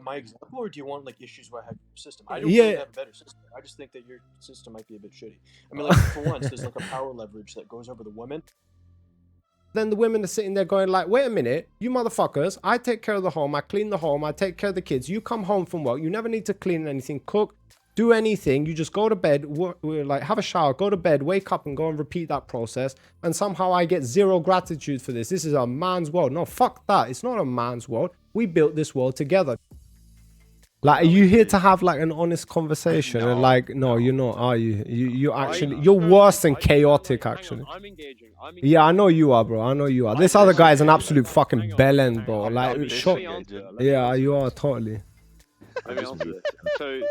my example, or do you want like issues where I have your system? I don't claim to Yeah. have a better system. I just think that your system might be a bit shitty. I mean, like for once, there's like a power leverage that goes over the women. Then the women are sitting there going like, wait a minute, you motherfuckers, I take care of the home, I clean the home, I take care of the kids. You come home from work, you never need to clean anything, cook, do anything. You just go to bed, like have a shower, go to bed, wake up and go and repeat that process. And somehow I get zero gratitude for this. This is a man's world. No, fuck that. It's not a man's world. We built this world together. Like, are you here to have like an honest conversation? And like, no, you're not, are you? You actually, you're worse than chaotic, actually. I'm engaging. Yeah, I know you are, bro. I know you are. This other guy is an absolute fucking bellend, bro. Let Like, me shut. answer it. Yeah, you are totally. Let me answer this. So,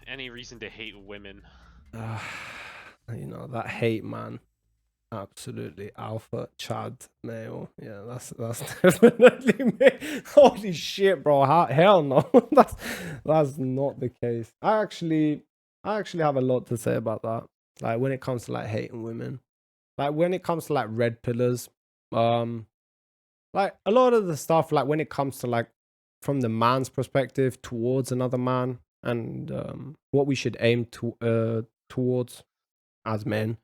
Any reason to hate women? You know that hate, man. Absolutely alpha Chad male. Yeah, that's definitely me. Holy shit, bro. Hell no. that's not the case. I actually have a lot to say about that. Like when it comes to like hating women. Like when it comes to like red pillars, like a lot of the stuff, like when it comes to like from the man's perspective towards another man and what we should aim to towards as men.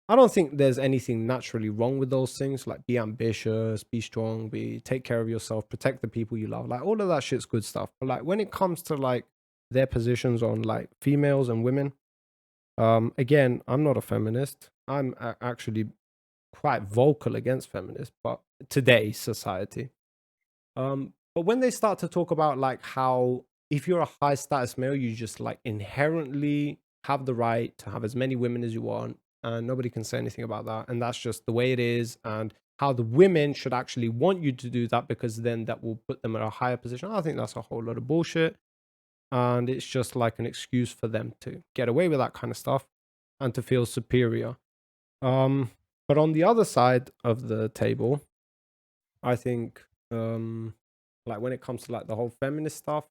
I don't think there's anything naturally wrong with those things. Like be ambitious, be strong, take care of yourself, protect the people you love. Like all of that shit's good stuff. But like when it comes to like their positions on like females and women, again, I'm not a feminist. I'm actually quite vocal against feminists, but today's society. But when they start to talk about like how if you're a high status male, you just like inherently have the right to have as many women as you want, and nobody can say anything about that, and that's just the way it is, and how the women should actually want you to do that because then that will put them in a higher position. I think that's a whole lot of bullshit, and it's just like an excuse for them to get away with that kind of stuff and to feel superior. But on the other side of the table, I think like when it comes to like the whole feminist stuff.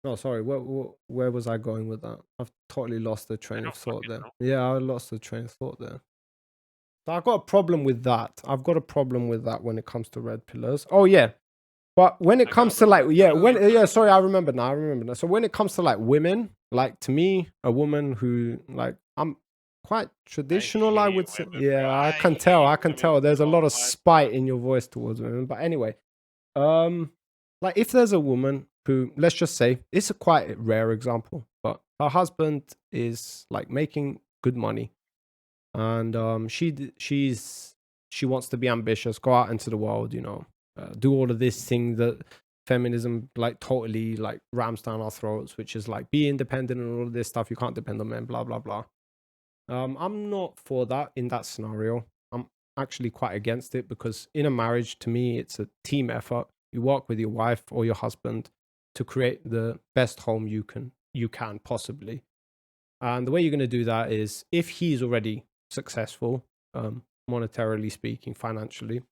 No, sorry, where was I going with that? I've totally lost the train of thought there. Yeah, I lost the train of thought there. So I've got a problem with that. I've got a problem with that when it comes to red pillars. Oh yeah. But when it comes to like, sorry, I remember now. So when it comes to like women, like to me, a woman who like, I'm quite traditional, I would say. Yeah, I can tell. There's a lot of spite in your voice towards women. But anyway, like if there's a woman who, let's just say, it's a quite rare example, but her husband is like making good money, and she wants to be ambitious, go out into the world, you know, do all of this thing that feminism like totally like rams down our throats, which is like be independent and all of this stuff. You can't depend on men, blah blah blah. I'm not for that in that scenario. I'm actually quite against it because in a marriage, to me, it's a team effort. You work with your wife or your husband to create the best home you can possibly. And the way you're going to do that is if he's already successful, monetarily speaking, financially,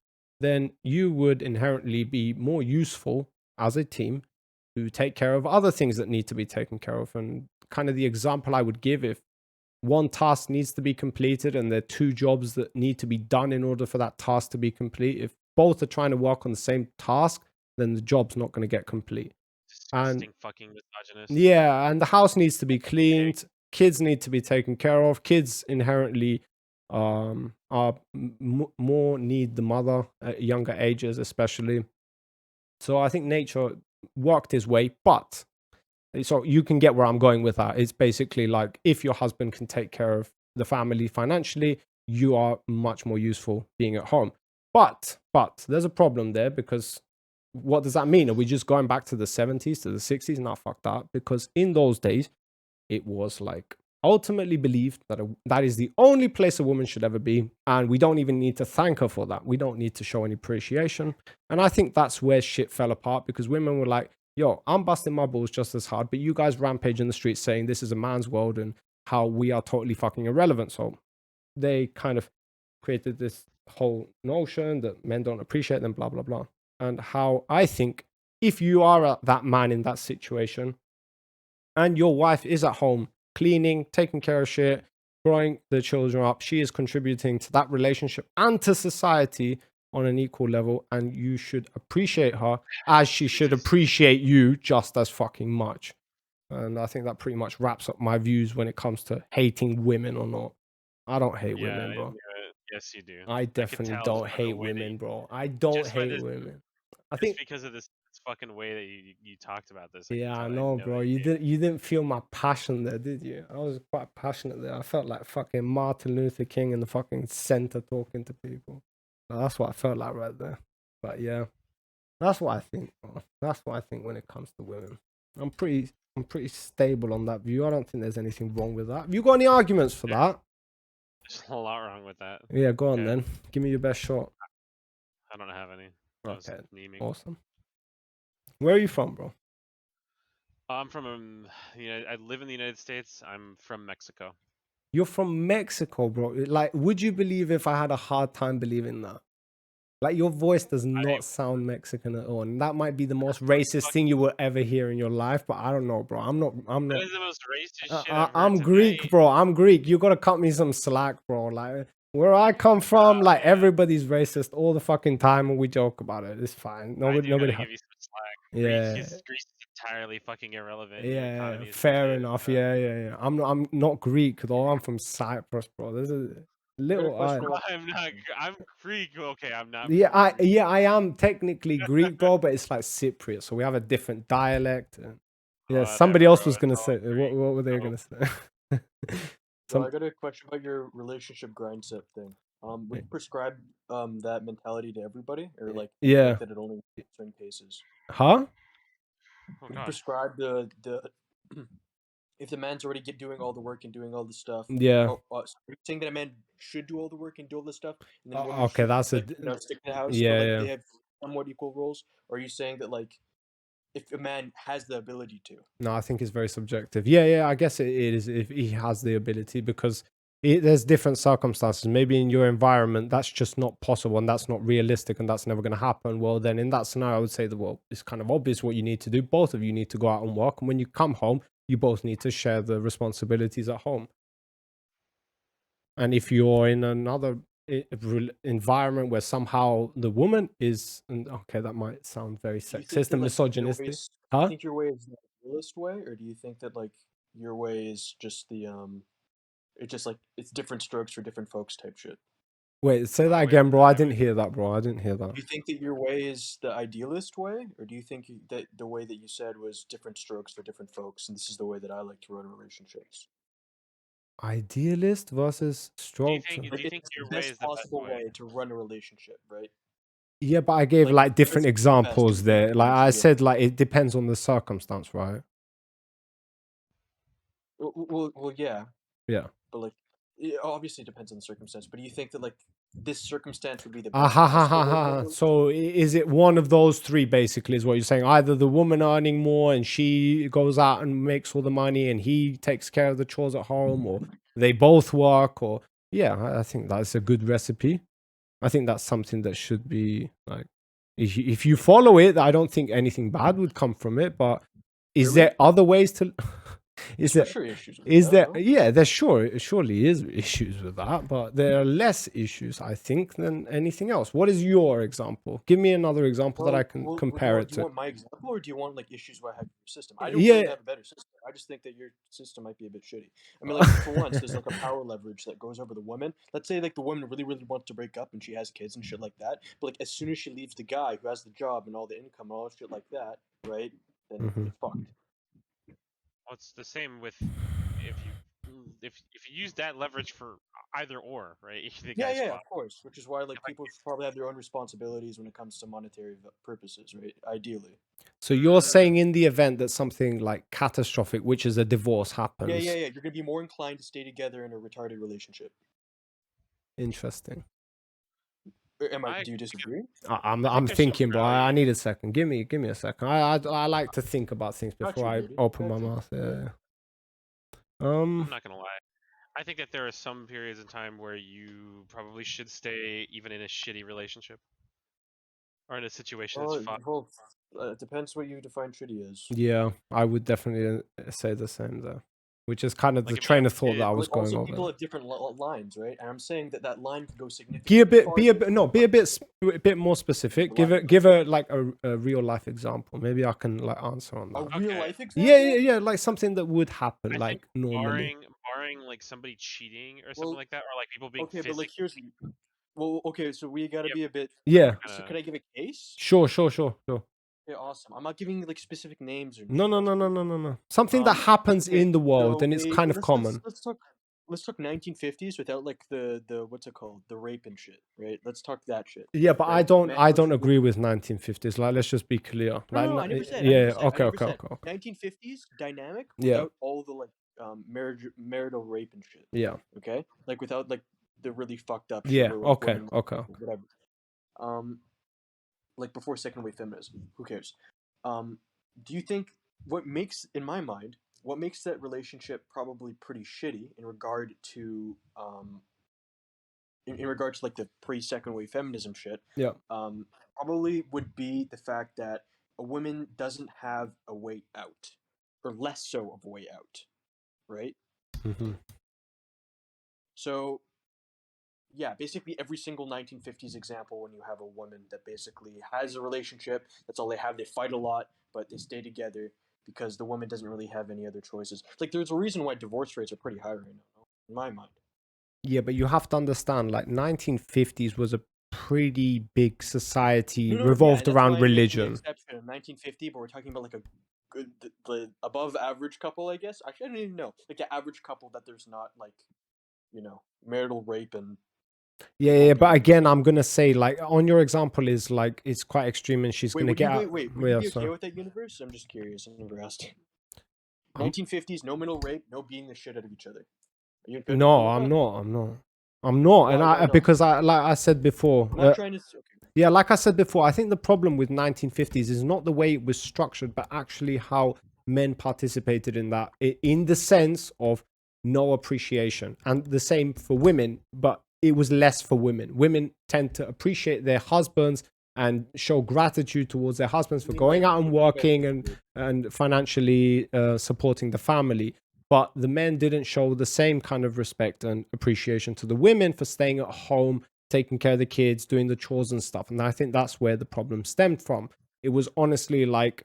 then you would inherently be more useful as a team to take care of other things that need to be taken care of. And kind of the example I would give, if one task needs to be completed and there are two jobs that need to be done in order for that task to be complete, if both are trying to work on the same task, then the job's not going to get complete. Disgusting fucking misogynist. Yeah, and the house needs to be cleaned. Kids need to be taken care of. Kids inherently are more need the mother at younger ages, especially. So I think nature worked his way, but so you can get where I'm going with that. It's basically like if your husband can take care of the family financially, you are much more useful being at home. But there's a problem there, because what does that mean? Are we just going back to the 70s, to the 60s? Not fuck that, because in those days, it was like ultimately believed that that is the only place a woman should ever be. And we don't even need to thank her for that. We don't need to show any appreciation. And I think that's where shit fell apart, because women were like, yo, I'm busting my balls just as hard, but you guys rampage in the streets saying this is a man's world and how we are totally fucking irrelevant. So they kind of created this whole notion that men don't appreciate them, blah, blah, blah. And how I think if you are that man in that situation and your wife is at home cleaning, taking care of shit, growing the children up. She is contributing to that relationship and to society on an equal level, and you should appreciate her as she should appreciate you just as fucking much. And I think that pretty much wraps up my views when it comes to hating women or not. I don't hate women, bro. Yes, you do. I definitely tell don't by the hate way that women, you- bro. I don't just by hate this- women. I Just think because of this fucking way that you talked about this. yeah, I can tell know, that bro. You didn't feel my passion there, did you? I was quite passionate there. I felt like fucking Martin Luther King in the fucking center talking to people. That's what I felt like right there. But yeah, that's what I think, bro. That's what I think when it comes to women. I'm pretty stable on that view. I don't think there's anything wrong with that. Have you got any arguments for that? There's a lot wrong with that. Yeah, go on Okay. then. Give me your best shot. I don't have any. I was Okay, naming. awesome. Where are you from, bro? I'm from I live in the United States. I'm from Mexico. You're from Mexico, bro. Like, would you believe if I had a hard time believing that? Like, your voice does not sound Mexican at all, and that might be the most racist thing you will ever hear in your life. But I don't know, bro. I'm not. That is the most racist shit I've heard I'm tonight. Greek, bro. I'm Greek. You gotta cut me some slack, bro. Like, where I come from, like everybody's racist all the fucking time, and we joke about it. It's fine. Nobody. give you some slack. Yeah. Greece is entirely fucking irrelevant. Yeah, fair enough. Yeah. I'm not Greek though. I'm from Cyprus, bro. There's a little. I'm Greek. Okay, I'm not. Yeah, I am technically Greek, bro, but it's like Cypriot, so we have a different dialect. Yeah, somebody else was gonna say. What were they gonna say? So I got a question about your relationship grind set thing. Would you prescribe that mentality to everybody, or like yeah, think that it only in certain cases? Huh? Would you prescribe the if the man's already doing all the work and doing all the stuff? Yeah. So are you saying that a man should do all the work and do all the stuff, and then Okay, that's like, stick to the house, yeah, but like yeah. they have somewhat equal roles? Or are you saying that like if a man has the ability to? No, I think it's very subjective. Yeah, I guess it is if he has the ability, because there's different circumstances. Maybe in your environment, that's just not possible and that's not realistic and that's never going to happen. Well, then in that scenario, I would say that, well, it's kind of obvious what you need to do. Both of you need to go out and work. And when you come home, you both need to share the responsibilities at home. And if you're in another environment where somehow the woman is, okay, that might sound very sexist and misogynistic. Do you think your way is the realist way, or do you think that like your way is just the it's just like it's different strokes for different folks type shit? Wait, say that again, bro. I didn't hear that, bro. I didn't hear that. Do you think that your way is the idealist way, or do you think that the way that you said was different strokes for different folks, and this is the way that I like to run relationships? Idealist versus strokes. Do you think your way is the best way to run a relationship, right? Yeah, but I gave like different examples there. Like I said, like it depends on the circumstance, right? Well, yeah. Yeah. But like, it obviously depends on the circumstance. But do you think that like this circumstance would be the best possible way? So is it one of those three basically is what you're saying? Either the woman earning more and she goes out and makes all the money and he takes care of the chores at home, or they both work, or yeah, I think that's a good recipe. I think that's something that should be like, if you follow it, I don't think anything bad would come from it. But is there other ways to? Is there issues with that, yeah, there surely is issues with that, but there are less issues, I think, than anything else. What is your example? Give me another example that I can compare it to. Do you want my example, or do you want like issues where I have your system? I don't really have a better system. I just think that your system might be a bit shitty. I mean, like for once, there's like a power leverage that goes over the woman. Let's say like the woman really wants to break up and she has kids and shit like that. But like as soon as she leaves the guy who has the job and all the income and all shit like that, right? Then it's fucked. Well, it's the same with if you use that leverage for either or, right? Yeah, of course. Which is why like people probably have their own responsibilities when it comes to monetary purposes, right? Ideally. So you're saying in the event that something like catastrophic, which is a divorce, happens. Yeah. You're gonna be more inclined to stay together in a retarded relationship. Interesting. Do you disagree? I'm thinking, bro. I need a second. Give me a second. I like to think about things before I open my mouth. Yeah. I'm not gonna lie. I think that there are some periods in time where you probably should stay even in a shitty relationship or in a situation that's fucked. Well, it depends what you define shitty as. Yeah, I would definitely say the same though. which is kind of Like, the if you train have of a thought kid- that I was Like, going also, over. people have different lines, right? And I'm saying that line could go significantly Be a bit, farther. no, be a bit more specific. Give a like a real life example. Maybe I can like answer on A that. real Okay. life example? Yeah, like something that would happen I like think normally. barring like somebody cheating or something Well, like that, or like people being okay, but like physically. okay, so we gotta Yep. be a bit. Yeah, So can I give a case? sure. Yeah, awesome. I'm not giving like specific names or No. anything, that's weird. Something that happens Okay, in the world so and it's kind of common. let's talk 1950s without like the what's it called, the rape and shit, right? Let's talk that shit. Yeah, but Right? I don't agree with 1950s. Like, let's just be clear. Like, No, I never said. yeah, I never okay. said. 1950s dynamic Yeah. without all the like marital rape and shit. Yeah, Okay, like without like the really fucked up shit. yeah, Where, like, okay. whatever. Like before second wave feminism. Who cares? Do you think in my mind, what makes that relationship probably pretty shitty in regard to in regard to like the pre second wave feminism shit? Yeah. Probably would be the fact that a woman doesn't have a way out, or less so of a way out, right? Mm-hmm. So yeah, basically every single 1950s example, when you have a woman that basically has a relationship, that's all they have. They fight a lot, but they stay together because the woman doesn't really have any other choices. Like, there's a reason why divorce rates are pretty high right now, in my mind. Yeah, but you have to understand, like 1950s was a pretty big society revolved around religion. Exception of 1950, but we're talking about like a good, the above average couple, I guess. Actually, I don't even know. Like the average couple that there's not like, marital rape and. Yeah, but again, I'm gonna say, like, on your example is like it's quite extreme, and she's gonna get out. Wait, would you be okay with that universe? I'm just curious. I never asked. 1950s, no marital rape, no beating the shit out of each other. Are you good? No, I'm not, Why and not? because like I said before. I'm not trying to. Okay. Yeah, like I said before, I think the problem with 1950s is not the way it was structured, but actually how men participated in that, in the sense of no appreciation. And the same for women, but it was less for women. Women tend to appreciate their husbands and show gratitude towards their husbands for going out and working and financially supporting the family. But the men didn't show the same kind of respect and appreciation to the women for staying at home, taking care of the kids, doing the chores and stuff. And I think that's where the problem stemmed from. It was honestly like,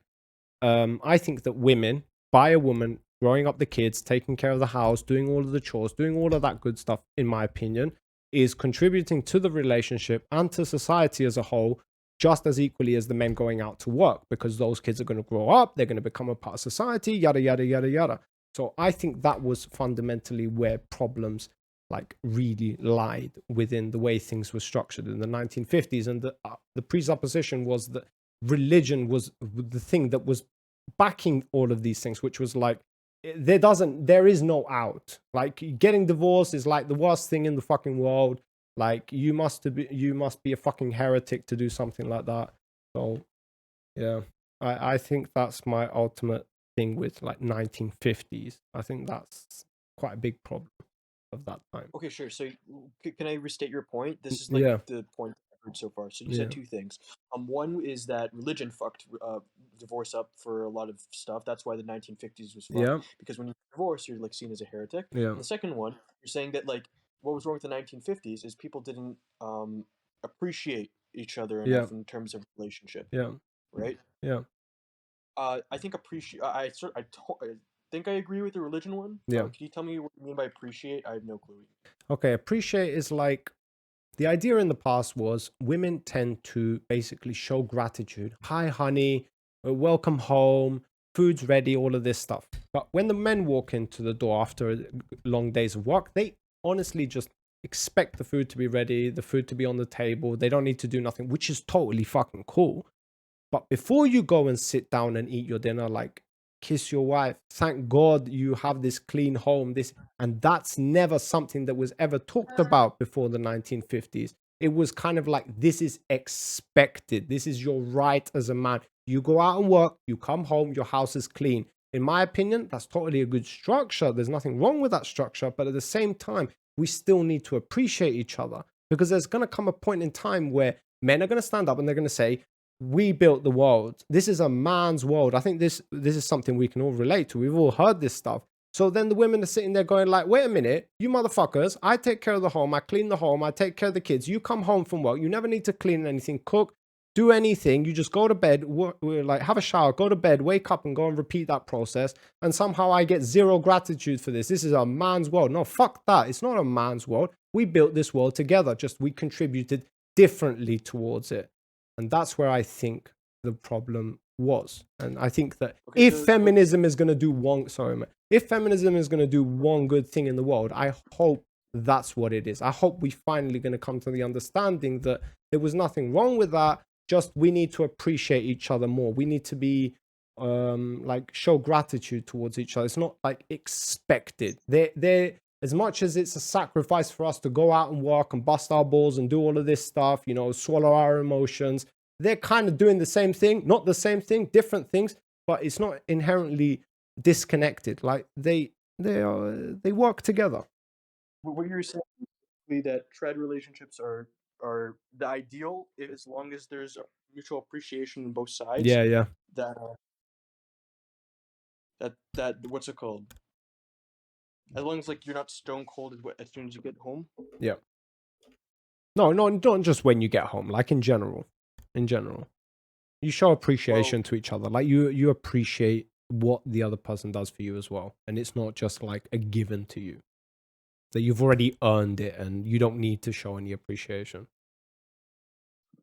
I think that women, by a woman, growing up the kids, taking care of the house, doing all of the chores, doing all of that good stuff, in my opinion, is contributing to the relationship and to society as a whole just as equally as the men going out to work, because those kids are going to grow up, they're going to become a part of society, yada, yada, yada, yada. So I think that was fundamentally where problems like really lied within the way things were structured in the 1950s. And the presupposition was that religion was the thing that was backing all of these things, which was like, there is no out. Like, getting divorced is like the worst thing in the fucking world. Like, you must be a fucking heretic to do something like that. So yeah, I think that's my ultimate thing with like 1950s. I think that's quite a big problem of that time. Okay, sure. So can I restate your point? This is like the point I've heard so far. So you said two things. One is that religion fucked divorce up for a lot of stuff. That's why the 1950s was fucked. Because when you divorce, you're like seen as a heretic. And the second one, you're saying that like what was wrong with the 1950s is people didn't appreciate each other enough in terms of relationship. Right. I think I think I agree with the religion one. Can you tell me what you mean by appreciate? I have no clue. Okay, appreciate is like, the idea in the past was women tend to basically show gratitude. Hi, honey, welcome home, food's ready, all of this stuff. But when the men walk into the door after long days of work, they honestly just expect the food to be ready, the food to be on the table. They don't need to do nothing, which is totally fucking cool. But before you go and sit down and eat your dinner, like, kiss your wife, thank God you have this clean home, and that's never something that was ever talked about before the 1950s. It was kind of like, this is expected. This is your right as a man. You go out and work, you come home, your house is clean. In my opinion, that's totally a good structure. There's nothing wrong with that structure. But at the same time, we still need to appreciate each other, because there's going to come a point in time where men are going to stand up and they're going to say, we built the world. This is a man's world. I think this is something we can all relate to. We've all heard this stuff. So then the women are sitting there going like, wait a minute, you motherfuckers, I take care of the home, I clean the home, I take care of the kids. You come home from work, you never need to clean anything, cook, do anything. You just go to bed, like have a shower, go to bed, wake up and go and repeat that process. And somehow I get zero gratitude for this. This is a man's world. No, fuck that. It's not a man's world. We built this world together. Just we contributed differently towards it. And that's where I think the problem was. And I think that if feminism is going to do one, if feminism is going to do one good thing in the world, I hope that's what it is. I hope we finally going to come to the understanding that there was nothing wrong with that. Just we need to appreciate each other more. We need to be like show gratitude towards each other. It's not like expected. They're as much as it's a sacrifice for us to go out and work and bust our balls and do all of this stuff, you know, swallow our emotions. They're kind of doing the same thing, not the same thing, different things, but it's not inherently disconnected. Like they work together. What you're saying is that trad relationships are the ideal as long as there's a mutual appreciation on both sides. Yeah. That what's it called? As long as like you're not stone cold as soon as you get home. Yeah. No, not just when you get home. Like in general, you show appreciation to each other. Like you appreciate what the other person does for you as well, and it's not just like a given to you. That you've already earned it, and you don't need to show any appreciation.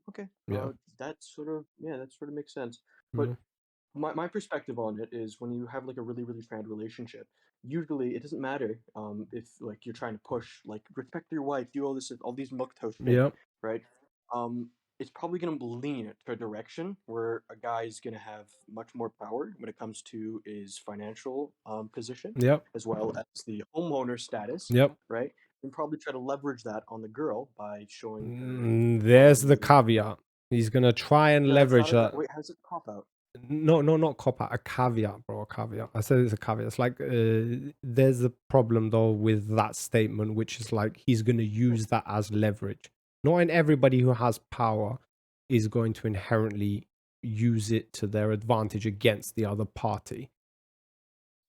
Okay. Yeah. That sort of makes sense. But my perspective on it is when you have like a really really trad relationship, usually it doesn't matter if like you're trying to push like respect your wife, do all these milquetoast shit, Yeah. right? It's probably going to lean to a direction where a guy is going to have much more power when it comes to his financial position, Yep. as well as the homeowner status, Yep. right? And probably try to leverage that on the girl by showing her. There's the caveat. He's gonna try and leverage that. Wait, how's it cop out? No, not cop out. A caveat, bro. A caveat. I said it's a caveat. It's like there's a problem though with that statement, which is like he's gonna use that as leverage. Not in everybody who has power is going to inherently use it to their advantage against the other party.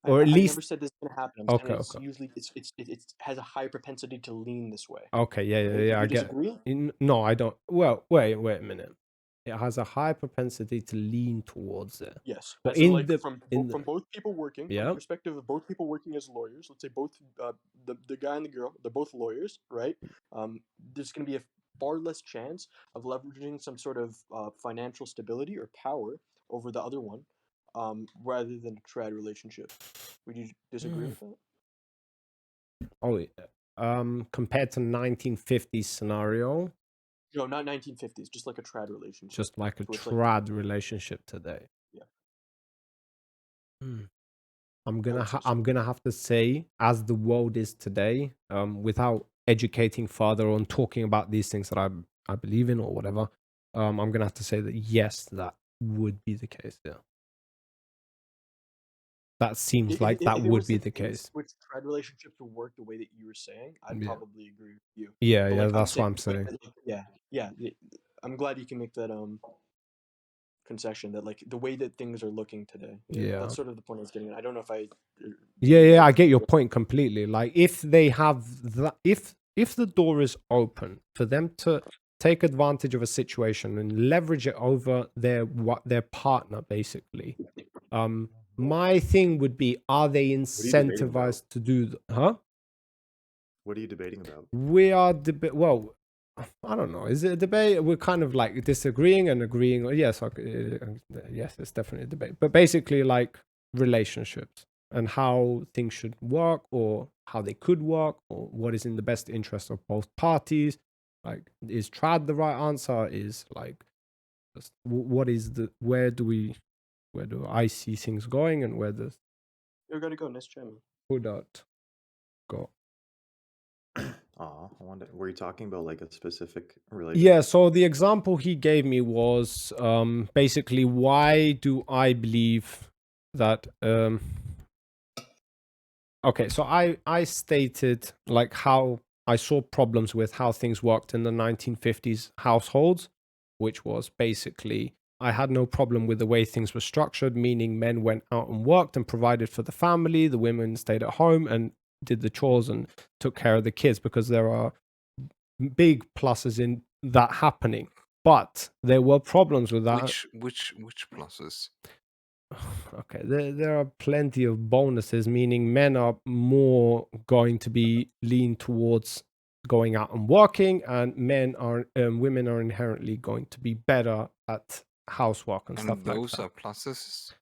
Or at least I never said this is gonna happen. Okay. Usually it has a high propensity to lean this way. Okay, yeah. I get. No, I don't. Well, wait a minute. It has a high propensity to lean towards it. Yes, but so like from both people working, from the perspective of both people working as lawyers, let's say both the guy and the girl, they're both lawyers, right? There's going to be a far less chance of leveraging some sort of financial stability or power over the other one, rather than a trad relationship. Would you disagree with that? Oh, yeah. Compared to 1950s scenario. No, not 1950s. Just like a trad relationship. Just like a trad relationship today. Yeah. I'm gonna have to say, as the world is today, without educating further on talking about these things that I believe in or whatever, I'm gonna have to say that yes, that would be the case. Yeah. That seems like that would be the case. Which trad relationships would work the way that you were saying, I'd probably agree with you. Yeah, like, that's what I'm saying. Yeah. I'm glad you can make that concession that like the way that things are looking today. Yeah. That's sort of the point I was getting at. I don't know if I. Yeah, I get your point completely. Like if they have that, if the door is open for them to take advantage of a situation and leverage it over their partner, basically. My thing would be, are they incentivized to do huh? What are you debating about? We are well, I don't know. Is it a debate? We're kind of like disagreeing and agreeing. Yes, yes, it's definitely a debate. But basically, like relationships and how things should work, or how they could work, or what is in the best interest of both parties. Like, is trad the right answer? Is like, what is the where do I see things going, and where does you're gonna go next channel? Who that go? I wonder, were you talking about like a specific relationship? Yeah, so the example he gave me was basically, why do I believe that okay, so I stated like how I saw problems with how things worked in the 1950s households, which was basically I had no problem with the way things were structured, meaning men went out and worked and provided for the family, the women stayed at home and did the chores and took care of the kids, because there are big pluses in that happening. But there were problems with that. Which pluses? Okay, there are plenty of bonuses, meaning men are more going to be lean towards going out and working, and women are inherently going to be better at housework and stuff like that. And those are pluses?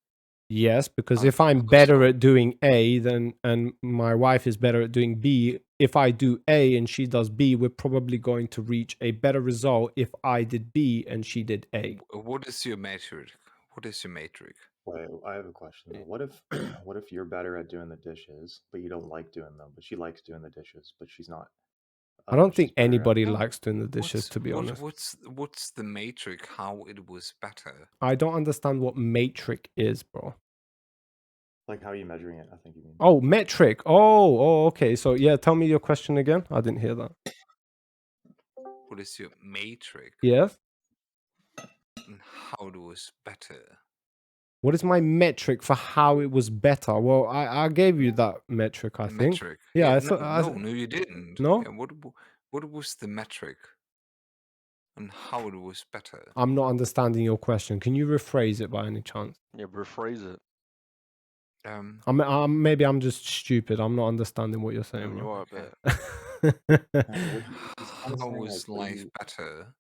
Yes, because I if I'm thought better so. at doing A and my wife is better at doing B, if I do A and she does B, we're probably going to reach a better result if I did B and she did A. What is your metric? What is your metric? Wait, I have a question. What if what if you're better at doing the dishes, but you don't like doing them, but she likes doing the dishes, but she's not. I don't She's think better at anybody them? likes doing the dishes, to be honest. What's the metric? How it was better? I don't understand what metric is, bro. Like how are you measuring it? I think you mean. Oh, metric. Oh, okay. So yeah, tell me your question again. I didn't hear that. What is your metric? Yes. And how it was better? What is my metric for how it was better? Well, I gave you that metric, I The think. metric. Yeah, I no, thought. no, you didn't. No? Yeah, what was the metric? And how it was better? I'm not understanding your question. Can you rephrase it by any chance? Yeah, rephrase it. Maybe I'm just stupid. I'm not understanding what you're saying. You Bro. are a bit. How was life better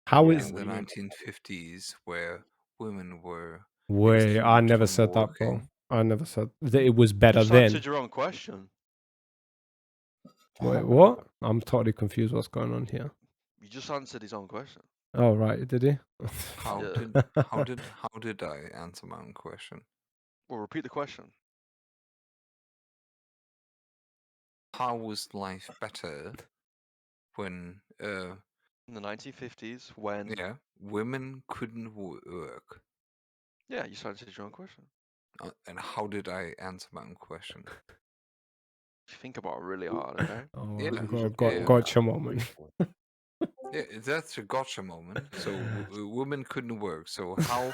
How in is the 1950s where women were Wait, I excluded never from said that, bro. working? I never said that it was better Just then. answered your own question. Wait, what? I'm totally confused what's going on here. You just answered his own question. Oh, right, did he? How Yeah. did I answer my own question? Well, repeat the question. How was life better when In the 1950s, when women couldn't work? Yeah, you just answered your own question. And how did I answer my own question? Think about it really hard, okay? Oh, Yeah. gotcha moment. Yeah, that's a gotcha moment. So women couldn't work. So how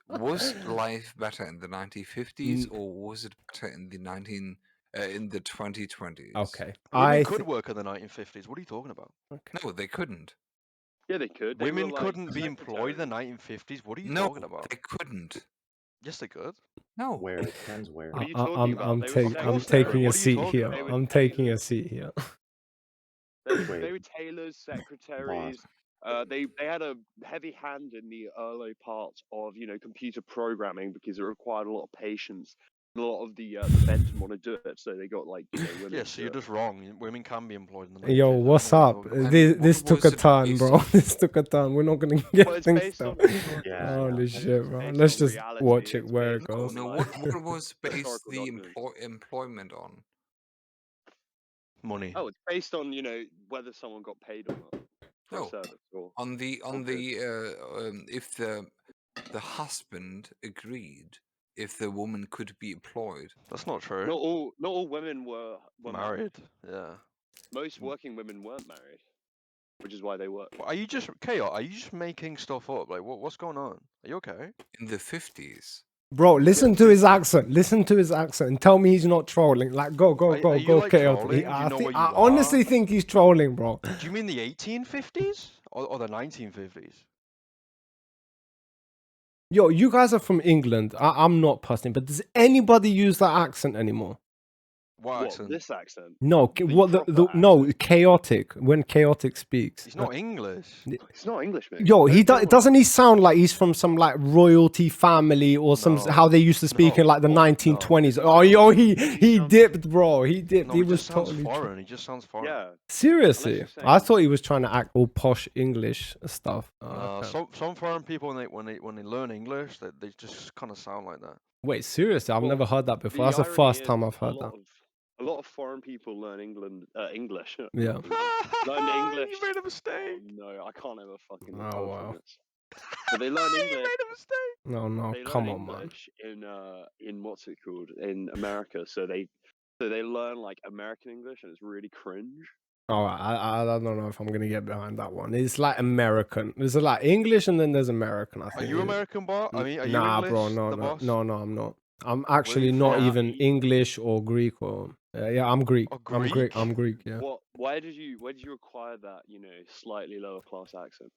was life better in the 1950s, or was it better in the 2020s? Okay, women could work in the 1950s. What are you talking about? Okay. No, they couldn't. Yeah, they could. Women couldn't be employed in the 1950s. What are you talking about? No, they couldn't. Yes, they could. No. Where? It depends where. What are you talking about? I'm They were taking secretary. a What are you seat talking here. about? I'm taking a seat here. They were tailors, secretaries. They had a heavy hand in the early parts of computer programming because it required a lot of patience. And a lot of the men didn't want to do it, so they got women. Yeah, so you're just wrong. Women can be employed in the 1950s. Yo, what's up? This took a turn, bro. This took a turn. We're not gonna get things done. Holy shit, bro. Let's just watch it where it goes. No, what was based the employment on? Money. Oh, it's based on whether someone got paid or not for a service. Or on the if the husband agreed if the woman could be employed. That's not true. Not all women were married. Yeah. Most working women weren't married, which is why they work. Are you just chaos? Are you just making stuff up? Like what's going on? Are you okay? In the 50s. Bro, listen to his accent. Listen to his accent and tell me he's not trolling. Like, go, like chaotic. I honestly think he's trolling, bro. Do you mean the 1850s or the 1950s? Yo, you guys are from England. I'm not personally, but does anybody use that accent anymore? What accent? This accent? No, no, chaotic. When chaotic speaks, he's not English. It's not English, man. Yo, doesn't he sound like he's from some like royalty family or some how they used to speak in like the 1920s? Oh, yo, he dipped, bro. He dipped. No, he was just totally foreign. He just sounds foreign. Yeah. Seriously, I thought he was trying to act all posh English stuff. Some foreign people when they learn English, they just kind of sound like that. Wait, seriously, I've never heard that before. That's the first time I've heard that. A lot of foreign people learn English. Yeah. Learn English. You made a mistake. Oh, no, I can't ever fucking. Oh wow. But they learn English. You made a mistake. No, come on, man. In what's it called in America? So they learn like American English, and it's really cringe. Oh, I don't know if I'm gonna get behind that one. It's like American. There's like English and then there's American. I Are think. you American, bro? I mean, are you Nah, English, bro. No, the no, boss? no, no. I'm not. I'm Where are actually you not from? even English or Greek or. Yeah, I'm Greek. Oh, I'm Greek. I'm Greek? Greek. Yeah. Where did you acquire that, you know, slightly lower class accent?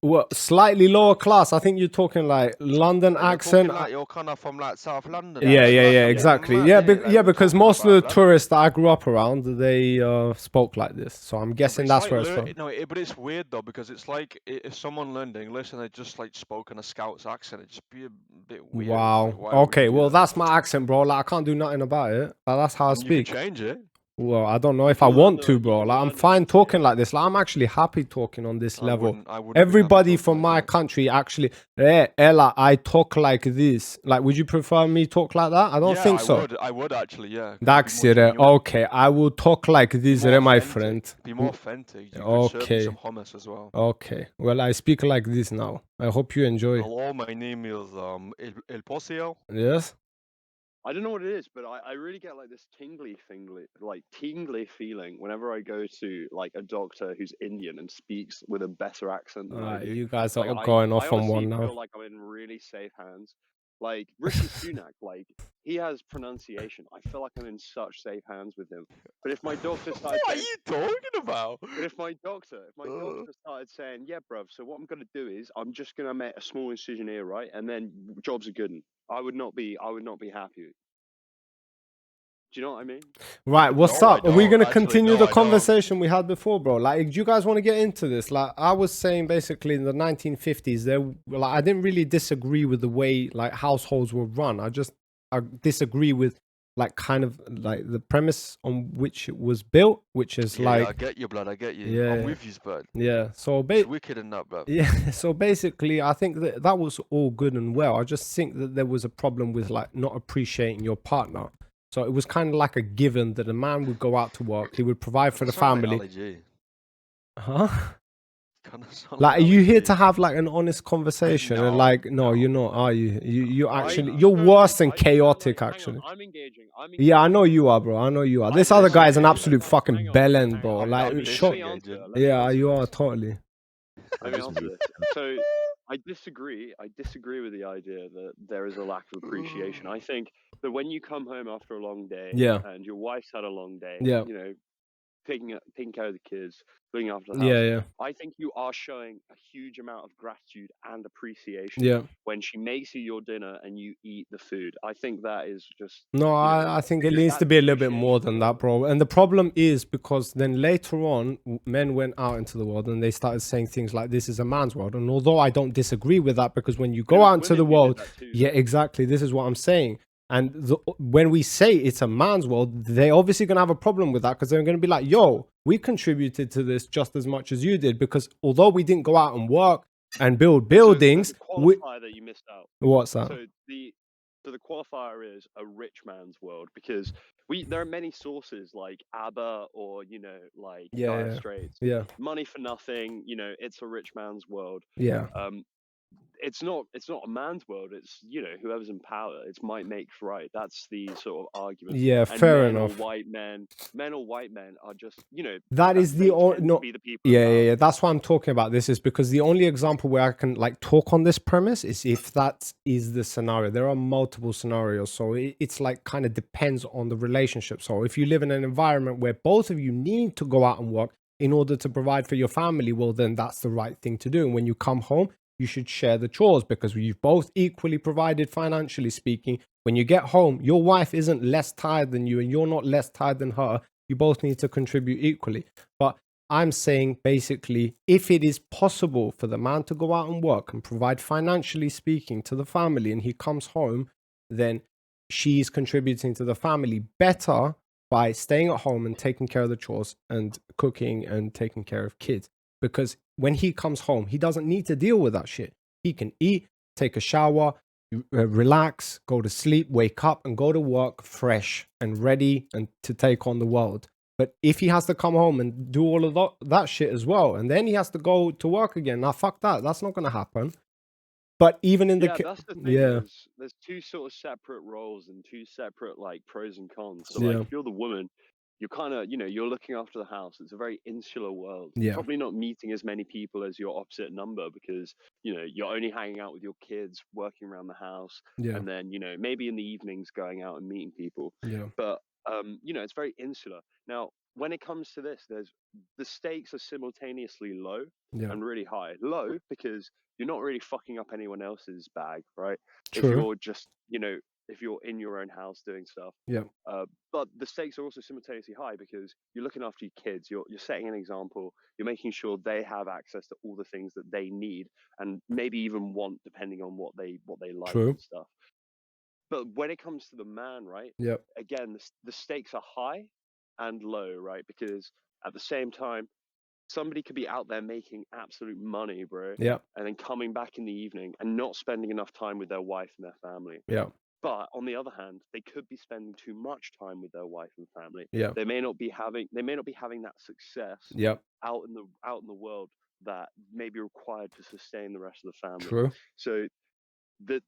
Well, slightly lower class. I think you're talking like London Like, you're accent. talking like you're kind of from like South London. Yeah, Like, yeah, that's yeah, a bit exactly. mad, Yeah, innit? Like, yeah, we're because talking most of about, the blood. tourists that I grew up around, they spoke like this. So I'm No, but guessing it's that's like where it's from. no, but it's weird though because it's like if someone learned English and they just like spoke in a Scots accent, it'd just be a bit weird. It's Wow. like, why would Okay, you do well, that? that's my accent, bro. Like, I can't do nothing about it. Like, that's how I And you can speak. change it. Well, I don't know You if I can learn want the- to, you bro. can Like, I'm learn the fine accent, talking yeah. like this. Like, I'm actually happy talking on this level. I wouldn't be happy Everybody talking from like my that. country actually, Ella, I talk like this. Like, would you prefer me talk like that? I don't think so. I would actually, yeah. 'cause it'd be That's more it. genuine. Okay, I will talk like this, More my authentic. friend. Be more authentic. You could serve me Okay. some hummus as well. Okay. Well, I speak like this now. I hope you enjoy. Hello, my name is El Posio. Yes? I don't know what it is, but I really get like this tingly feeling whenever I go to like a doctor who's Indian and speaks with a better accent than I do. You guys Like, are going off on honestly one now. feel like I'm in really safe hands. Like Rishi Sunak, like he has pronunciation. I feel like I'm in such safe hands with him. But if my doctor started What are saying, you talking about? but if my doctor started saying, yeah, bruv, so what I'm gonna do is I'm just gonna make a small incision here, right, and then jobs are good. I would not be happy. Do you know what I mean? Right, what's No, I up? Are we don't. going to Actually, continue no, the I don't. conversation we had before, bro? Like, do you guys want to get into this? Like, I was saying basically in the 1950s, I didn't really disagree with the way like households were run. I disagree with like kind of like the premise on which it was built, which is Yeah, like, I get you, blood. I get you. Yeah. I'm with you, blood. yeah. So It's wicked in that, blood. yeah, so basically, I think that was all good and well. I just think that there was a problem with like not appreciating your partner. So it was kind of like a given that a man would go out to work, he would provide for the family. Huh? Like, are you here to have like an honest conversation? No, and like, no, no, you're not, are you? You actually, I- you're no, worse than I- chaotic, hang on, actually. I'm engaging. Yeah, I know you are, bro. I know you are. This other guy is an absolute fucking Hang on, bellend, hang bro. on, Like, let shut. me answer. Yeah, Let me Yeah, answer you are this. totally. Let me answer this. So I disagree with the idea that there is a lack of appreciation. I think that when you come home after a long day, Yeah. and your wife's had a long day, Yeah. you know, taking care of the kids, looking after the house. Yeah, yeah, I think you are showing a huge amount of gratitude and appreciation yeah. when she makes you your dinner and you eat the food. I think that is just No, I think it needs to be a little bit more than that, bro. And the problem is because then later on, men went out into the world and they started saying things like, this is a man's world. And although I don't disagree with that, because when you go out into the world, yeah, exactly. This is what I'm saying. And when we say it's a man's world, they're obviously going to have a problem with that because they're going to be like, yo, we contributed to this just as much as you did. Because although we didn't go out and work and build buildings, so the qualifier that you missed out. What's that? So the qualifier is a rich man's world because there are many sources like ABBA or like Dire Straits. Yeah. Money for nothing. It's a rich man's world. Yeah. It's not a man's world. It's whoever's in power. It's might makes right. That's the sort of argument. Yeah, and fair men enough. Or men or white men are just That is the no. Be the people yeah. That's why I'm talking about this is because the only example where I can like talk on this premise is if that is the scenario. There are multiple scenarios, so it's like kind of depends on the relationship. So if you live in an environment where both of you need to go out and work in order to provide for your family, well, then that's the right thing to do. And when you come home, you should share the chores because you've both equally provided financially speaking. When you get home, your wife isn't less tired than you and you're not less tired than her. You both need to contribute equally. But I'm saying basically, if it is possible for the man to go out and work and provide financially speaking to the family and he comes home, then she's contributing to the family better by staying at home and taking care of the chores and cooking and taking care of kids. Because when he comes home, he doesn't need to deal with that shit. He can eat, take a shower, relax, go to sleep, wake up and go to work fresh and ready and to take on the world. But if he has to come home and do all of that shit as well, and then he has to go to work again, now fuck that. That's not going to happen. But even in that's the thing. yeah, there's two sort of separate roles and two separate like pros and cons. So Yeah. like if you're the woman, you're kind of, you're looking after the house. It's a very insular world. Yeah. Probably not meeting as many people as your opposite number because, you're only hanging out with your kids, working around the house, Yeah. and then, maybe in the evenings going out and meeting people. Yeah. But, it's very insular. Now, when it comes to this, the stakes are simultaneously low Yeah. and really high. Low because you're not really fucking up anyone else's bag, right? If True. you're just, if you're in your own house doing stuff. Yeah. But the stakes are also simultaneously high because you're looking after your kids. You're setting an example. You're making sure they have access to all the things that they need and maybe even want, depending on what they like True. and stuff. But when it comes to the man, right? Yep. Again, the stakes are high and low, right? Because at the same time, somebody could be out there making absolute money, bro. Yeah. And then coming back in the evening and not spending enough time with their wife and their family. Yeah. But on the other hand, they could be spending too much time with their wife and family. Yeah. They may not be having that success Yep. out in the world that may be required to sustain the rest of the family. True. So the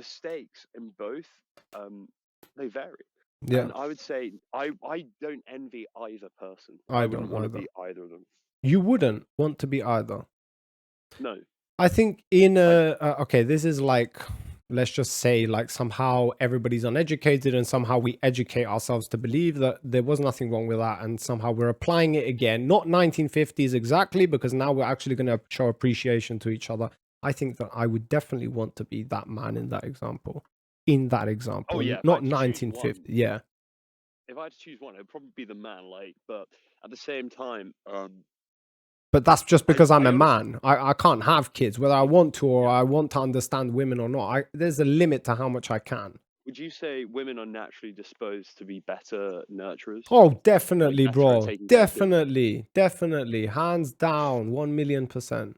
stakes in both they vary. Yeah. And I would say I don't envy either person. I wouldn't don't want to either. be either of them. You wouldn't want to be either. No. I think in okay, this is like, let's just say like somehow everybody's uneducated and somehow we educate ourselves to believe that there was nothing wrong with that and somehow we're applying it again, not 1950s exactly, because now we're actually going to show appreciation to each other. I think that I would definitely want to be that man in that example. Oh yeah, not 1950. Yeah. If I had to choose one, it would probably be the man. But at the same time, but that's just because I'm a honestly, man. I can't have kids, whether I want to or I want to understand women or not. There's a limit to how much I can. Would you say women are naturally disposed to be better nurturers? Oh, definitely, Like better at bro. taking care of kids? Definitely. Hands down, 1,000,000%.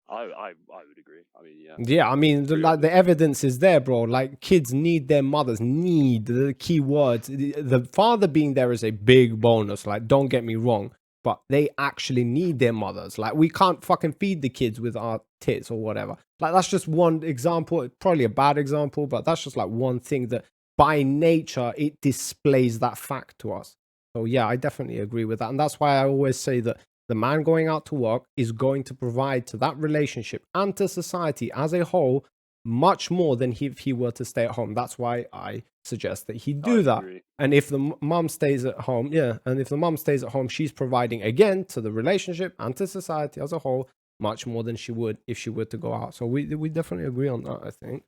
I would agree. I mean, yeah. Yeah, I mean, the evidence is there, bro. Like, kids need their mothers. Need, the key words. The father being there is a big bonus. Like, don't get me wrong. But they actually need their mothers. Like, we can't fucking feed the kids with our tits or whatever. Like, that's just one example. Probably a bad example, but that's just like one thing that by nature, it displays that fact to us. So yeah, I definitely agree with that. And that's why I always say that the man going out to work is going to provide to that relationship and to society as a whole much more than if he were to stay at home. That's why I suggest that he do that. Agree. And if the mom stays at home, and if the mom stays at home, she's providing again to the relationship and to society as a whole much more than she would if she were to go out. So we definitely agree on that, I think.